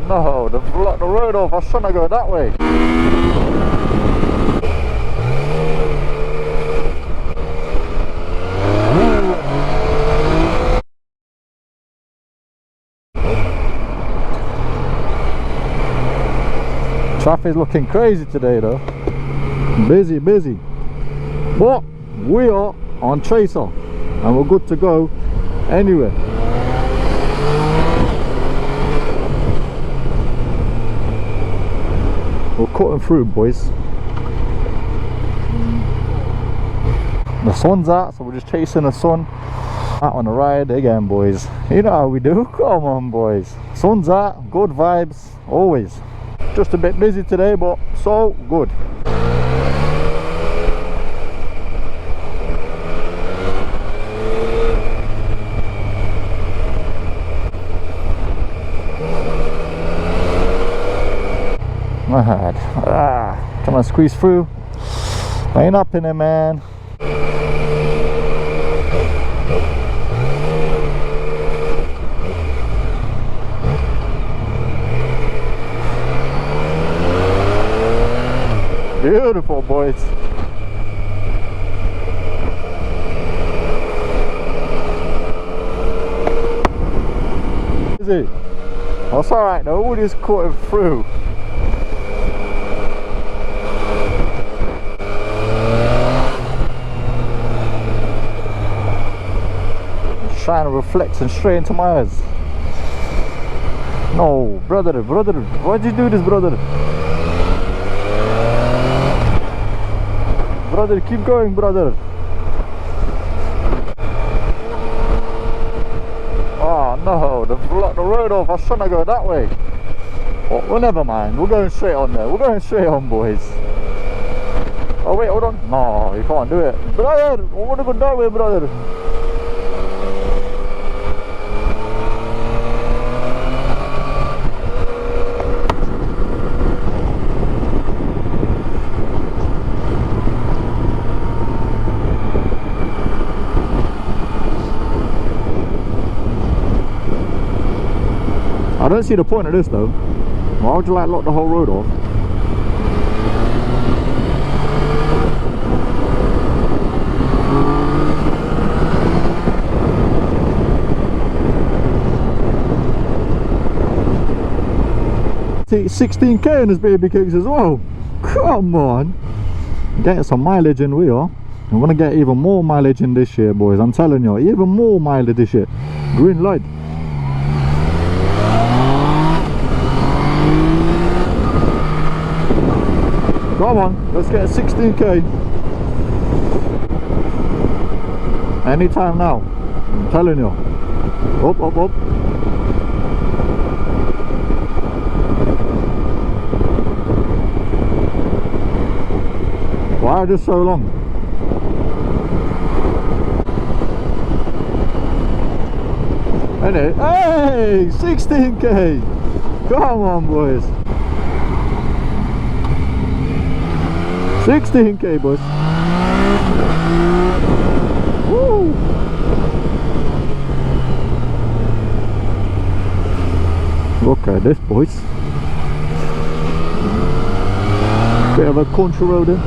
no, they've blocked the road off. I was trying to go that way. Traffic's looking crazy today though. Busy, busy. But we are on Tracer and we're good to go anyway. We're cutting through, boys. The sun's out, so we're just chasing the sun. Out on the ride again, boys. You know how we do. Come on, boys. Sun's out, good vibes, always. Just a bit busy today, but so good. My head. Trying to squeeze through. Ain't up in it, man. Beautiful, boys. Is it? That's alright though, we'll just cut it through. Trying to reflect and straight into my eyes. No, brother, why'd you do this, brother? Brother, keep going, brother. Oh no, they've blocked the road off. I was trying to go that way. Oh, well, never mind. We're going straight on there. We're going straight on, boys. Oh wait, hold on. No, you can't do it, brother. I want to go that way, brother. I don't see the point of this though. Why would you like lock the whole road off? See, 16k in this baby kicks as well. Come on. Getting some mileage in, we are. I'm gonna get even more mileage in this year, boys. I'm telling you, even more mileage this year. Green light. Come on, let's get 16k. Anytime now. I'm telling you. Up, up, up. Why just so long? Anyway, hey, 16k. Come on, boys. 16k, boys. Woo. Look at this, boys. Bit of a country road here.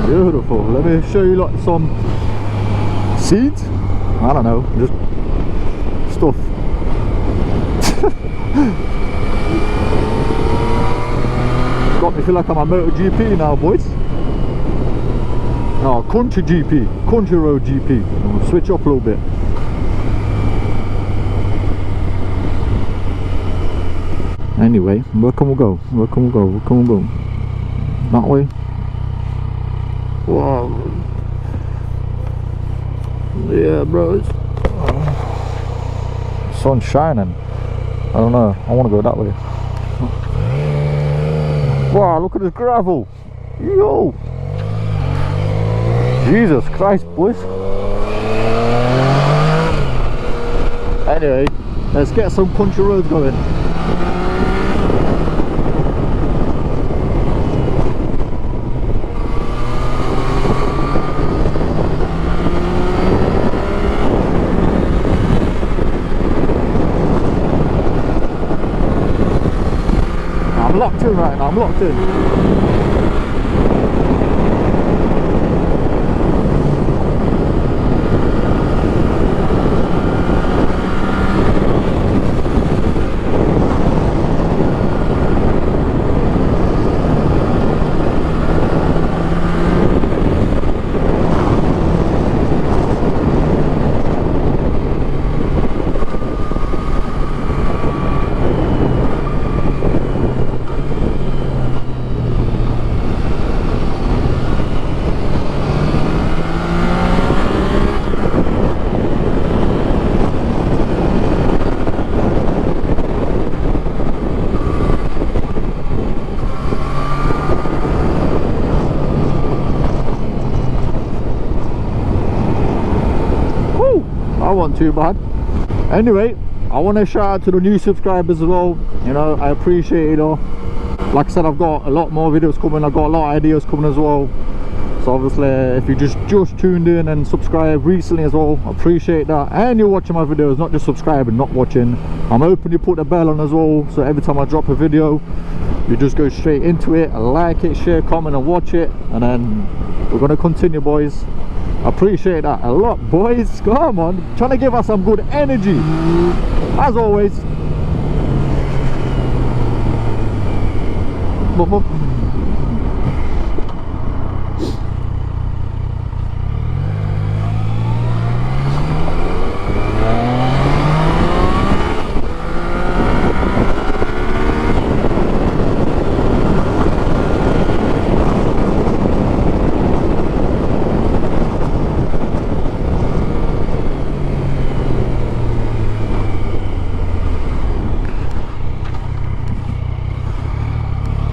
Beautiful. Let me show you like some seeds. I don't know, just stuff. Got me feel like I'm a MotoGP now, boys. No, country GP, country road GP. I'll switch up a little bit. Anyway, where can we go? Where can we go? Where can we go? That way. Wow. Yeah, bro. Sun's shining. I don't know. I want to go that way. Wow, look at this gravel. Yo. Jesus Christ, boys. Anyway, let's get some country roads going. I'm locked in right now, I'm locked in. Too bad. Anyway, I want to shout out to the new subscribers as well. You know, I appreciate it all. Like I said, I've got a lot more videos coming. I've got a lot of ideas coming as well. So obviously, if you just tuned in and subscribed recently as well, I appreciate that. And you're watching my videos, not just subscribing, not watching. I'm hoping you put the bell on as well, so every time I drop a video, you just go straight into it, like it, share, comment and watch it. And then we're going to continue, boys. I appreciate that a lot, boys. Come on, trying to give us some good energy as always.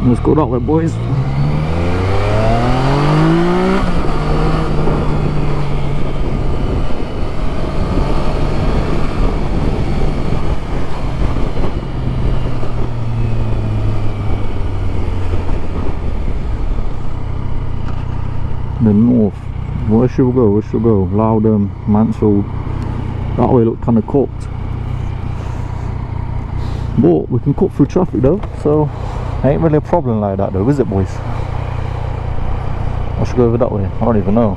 Let's go that way, boys. The north. Where should we go? Where should we go? Loudon, Mansfield. That way look kind of cooked. But we can cut through traffic though, so ain't really a problem like that though, is it, boys? I should go over that way. I don't even know.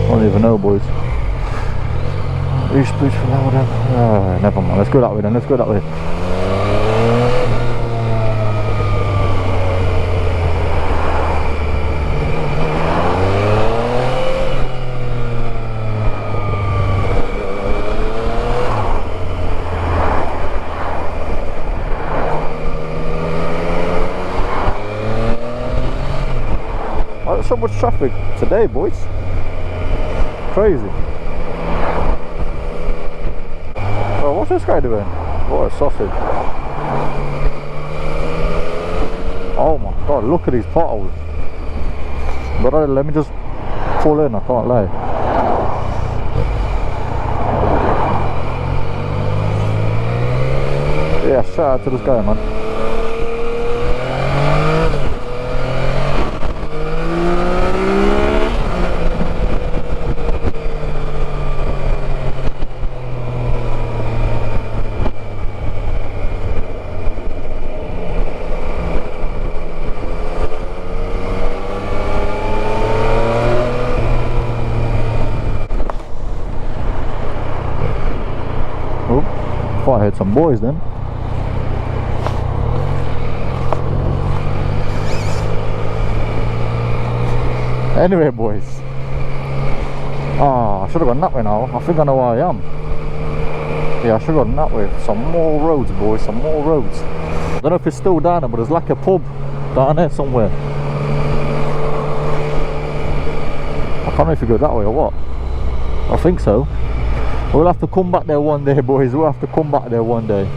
I don't even know, boys. East Bridge for Loudon. Never mind. Let's go that way then. Let's go that way. So much traffic today, boys. Crazy. Oh, what's this guy doing? What a sausage. Oh my god, look at these potholes. But let me just pull in, I can't lie. Yeah, shout out to this guy, man. Thought I had some boys then. Anyway, boys. I should have gone that way now. I think I know where I am. Yeah, I should have gone that way. Some more roads, boys. Some more roads. I don't know if it's still down there, but there's like a pub down there somewhere. I can't know if you go that way or what. I think so. We'll have to come back there one day, boys. We'll have to come back there one day.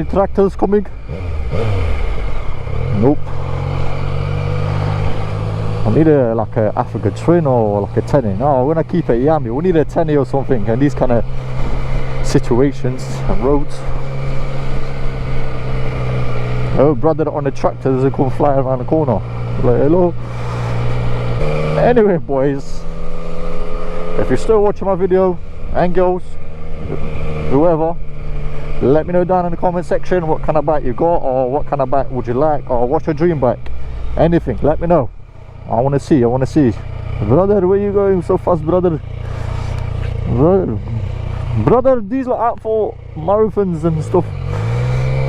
any tractors coming? Nope. I need like a Africa Twin or like a 10. No, we're gonna keep it Yami. We need a 10 or something, and these kind of situations and roads. Oh, brother on the tractor doesn't come flying around the corner. Like, hello. Anyway, boys, if you're still watching my video, and girls, whoever, let me know down in the comment section what kind of bike you got, or what kind of bike would you like, or what's your dream bike. Anything, let me know. I want to see. Brother, where you going so fast, brother? Brother, these are out for marathons and stuff.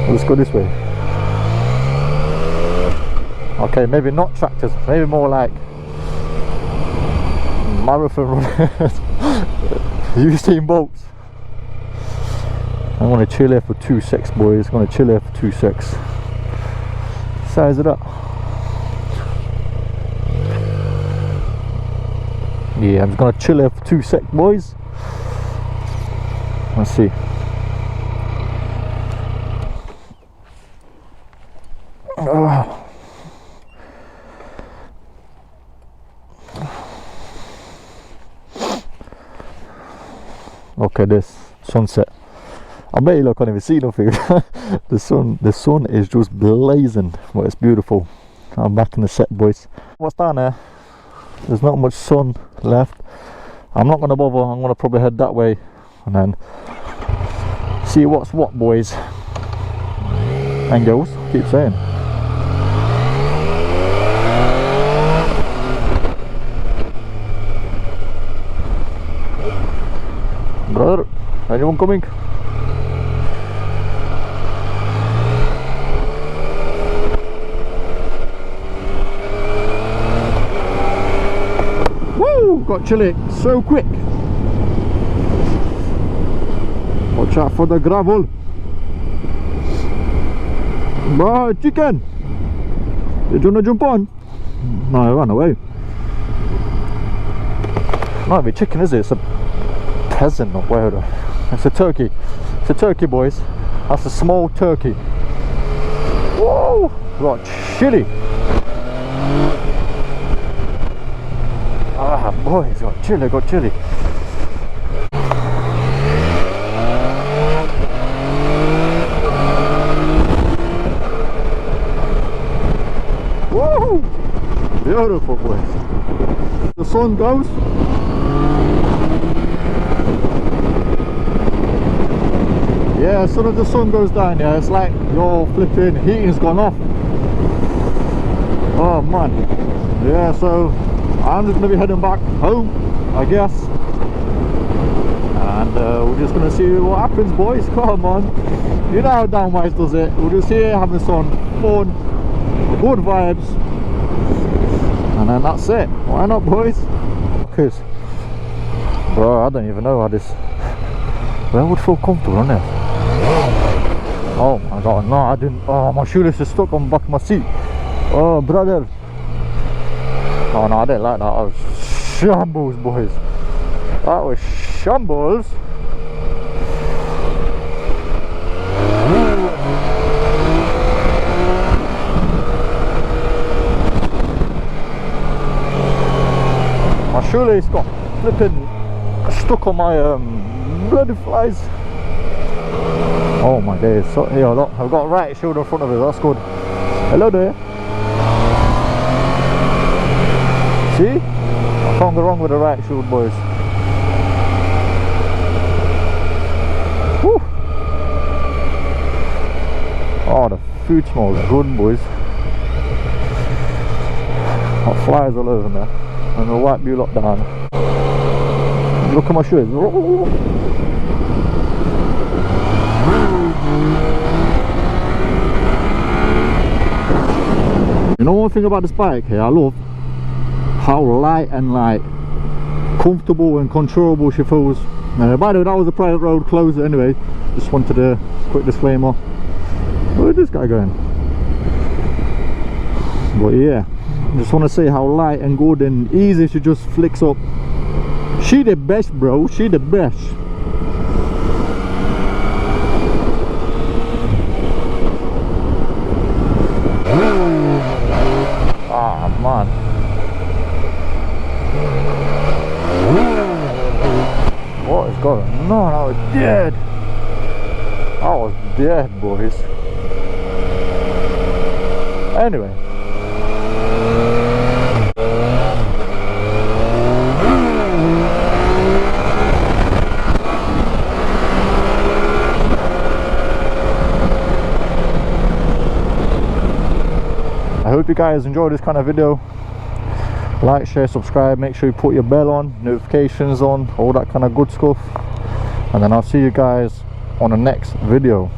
Let's go this way. Okay, maybe not tractors, maybe more like marathon runners. Usain Bolts. I'm gonna chill here for 2.6, boys. Gonna chill here for 2.6. Size it up. Yeah, I'm just gonna chill here for 2.6, boys. Let's see. Okay, this sunset. I bet you can't even see nothing. the sun is just blazing, but it's beautiful. I'm back in the set, boys. What's down there? There's not much sun left. I'm not gonna bother. I'm gonna probably head that way and then see what's what, boys and girls. Keep saying. Brother, anyone coming? Woo! Got chilly so quick. Watch out for the gravel. Bye, chicken. Did you want to jump on? No, I ran away. Not even chicken, is it? It's a peasant or whatever. It's a turkey. It's a turkey, boys. That's a small turkey. Whoa! Got chilly. Ah, boys, got chilly, got chilly. Whoa! Beautiful, boys. The sun goes. Yeah, as soon as the sun goes down, yeah, it's like your flipping heating's gone off. Oh man. Yeah, so I'm just gonna be heading back home, I guess. And we're just gonna see what happens, boys. Come on. You know how Downwise does it. We're just here having some fun, good vibes. And then that's it. Why not, boys? Because, bro, I don't even know how this... Where would feel comfortable on there? Oh my god, no, I didn't. Oh, my shoelace is stuck on the back of my seat. Oh, brother. Oh no, I didn't like that. That was shambles, boys. That was shambles. My shoelace got flipping stuck on my bloody flies. Oh my days. So, here, look, I've got a right shoulder in front of it. That's good. Hello there. See? I can't go wrong with the right shoulder, boys. Whew. Oh, the food smells good, boys. Got flies all over there. I'm gonna wipe you lot down. Look at my shoes. You know one thing about this bike here, I love how light and like comfortable and controllable she feels. By the way, that was a private road, closed it anyway. Just wanted a quick disclaimer. Where's this guy going? But yeah, just want to say how light and good and easy she just flicks up. She the best, bro. She the best. man. What is going on? I was dead. I was dead, boys. Anyway. I hope you guys enjoyed this kind of video. Like, share, subscribe, make sure you put your bell on, notifications on, all that kind of good stuff. And then I'll see you guys on the next video.